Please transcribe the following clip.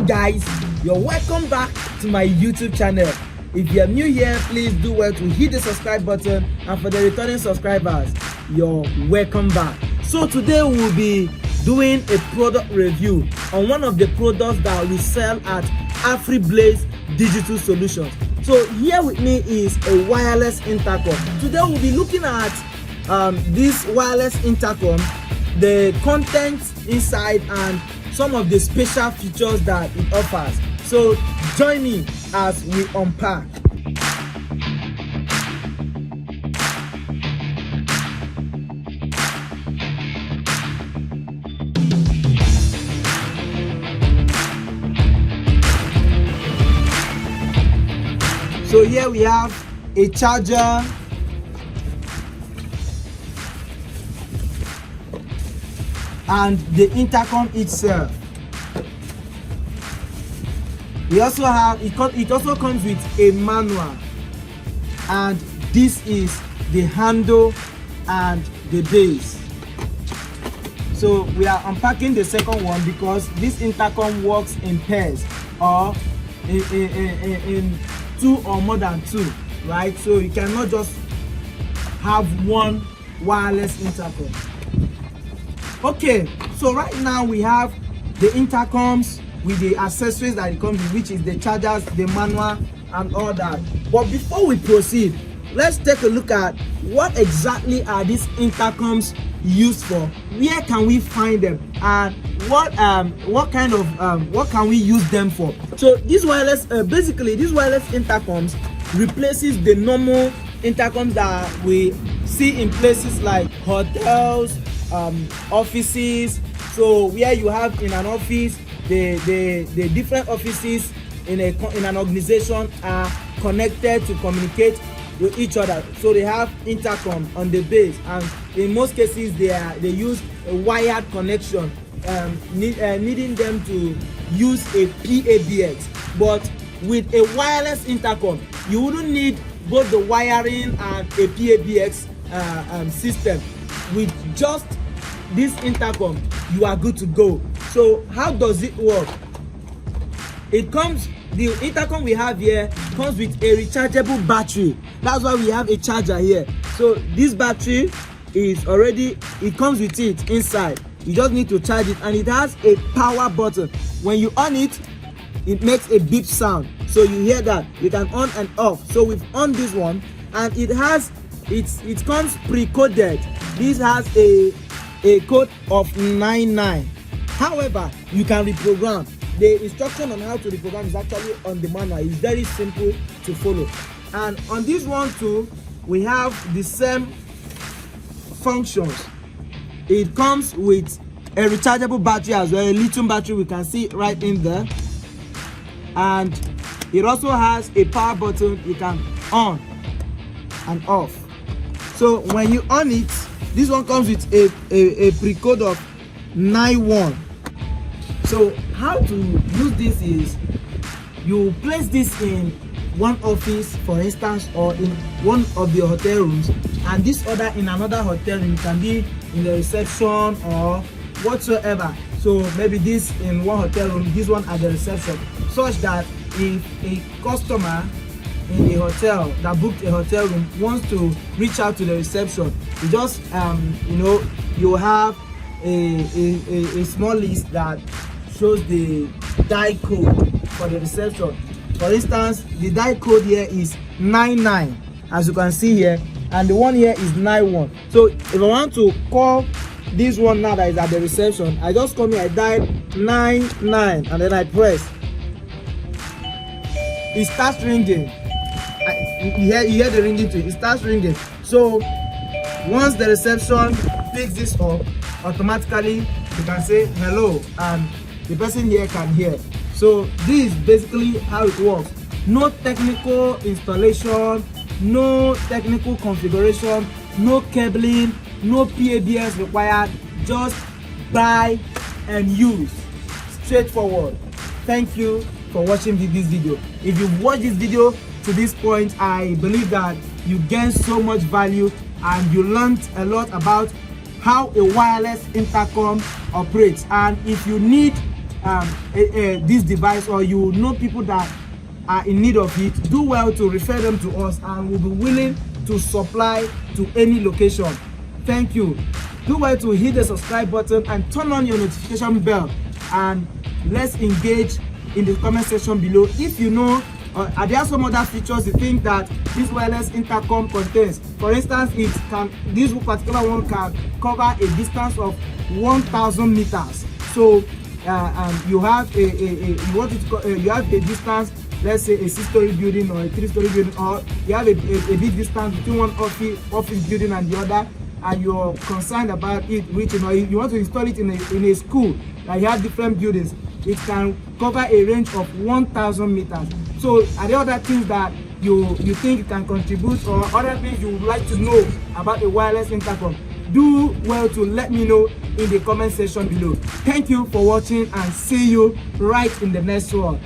guys, you're welcome back to my YouTube channel. If you're new here, please do well to hit the subscribe button, and for the returning subscribers, you're welcome back. So today we'll be doing a product review on one of the products that we sell at Afriblaze Digital Solutions. So here with me is a wireless intercom. Today we'll be looking at this wireless intercom, the contents inside, and some of the special features that it offers. So join me as we unpack. So here we have a charger, and the intercom itself. We also have it also comes with a manual, and this is the handle and the base. So we are unpacking the second one because this intercom works in pairs or in two or more than two, right? So you cannot just have one wireless intercom. Okay, so right now we have the intercoms with the accessories that it comes with, which is the chargers, the manual, and all that. But before we proceed, let's take a look at what exactly are these intercoms used for, where can we find them, and what kind of what can we use them for. So these wireless basically these wireless intercoms replaces the normal intercoms that we see in places like hotels, offices. So where you have in an office, the different offices in an organization are connected to communicate with each other. So they have intercom on the base, and in most cases they use a wired connection, needing them to use a PABX. But with a wireless intercom, you wouldn't need both the wiring and a PABX system. With just this intercom, you are good to go. So how does it work? The intercom we have here comes with a rechargeable battery. That's why we have a charger here. So this battery it comes with it inside. You just need to charge it, and it has a power button. When you on it, it makes a beep sound. So you hear that. You can on and off. So we've on this one, and it comes pre-coded. This has a code of 99. However, you can reprogram. The instruction on how to reprogram is actually on the manual. It's very simple to follow. And on this one too, we have the same functions. It comes with a rechargeable battery as well, a lithium battery. We can see it right in there. And it also has a power button. You can on and off. So when you on it, this one comes with a pre-code of 91. So how to use this is, you place this in one office, for instance, or in one of the hotel rooms, and this other in another hotel room. It can be in the reception or whatsoever. So maybe this in one hotel room, this one at the reception, such that if a customer in a hotel that booked a hotel room wants to reach out to the reception, you just you have a small list that shows the die code for the reception. For instance, the die code here is 99, as you can see here, and the one here is 91. So if I want to call this one now that is at the reception, I just come here, I dial 99, and then I press. It starts ringing. You hear the ringing too. It starts ringing. So once the reception picks this up, automatically you can say hello, and the person here can hear. So this is basically how it works. No technical installation, no technical configuration, no cabling, no PABX required. Just buy and use. Straightforward. Thank you for watching this video. If you've watched this video to this point, I believe that you gained so much value and you learned a lot about how a wireless intercom operates. And if you need this device, or you know people that are in need of it, do well to refer them to us, and we'll be willing to supply to any location. Thank you. Do well to hit the subscribe button and turn on your notification bell, and let's engage in the comment section below. If you know, are there some other features you think that this wireless intercom contains? For instance, this particular one can cover a distance of 1,000 meters. So you have you have a distance, let's say a 6-story building or a 3-story building, or you have a big distance between one office building and the other, and you're concerned about it reaching, or you want to install it in a school, like you have different buildings. It can cover a range of 1,000 meters. So are there other things that you think it can contribute, or other things you would like to know about a wireless intercom? Do well to let me know in the comment section below. Thank you for watching, and see you right in the next one.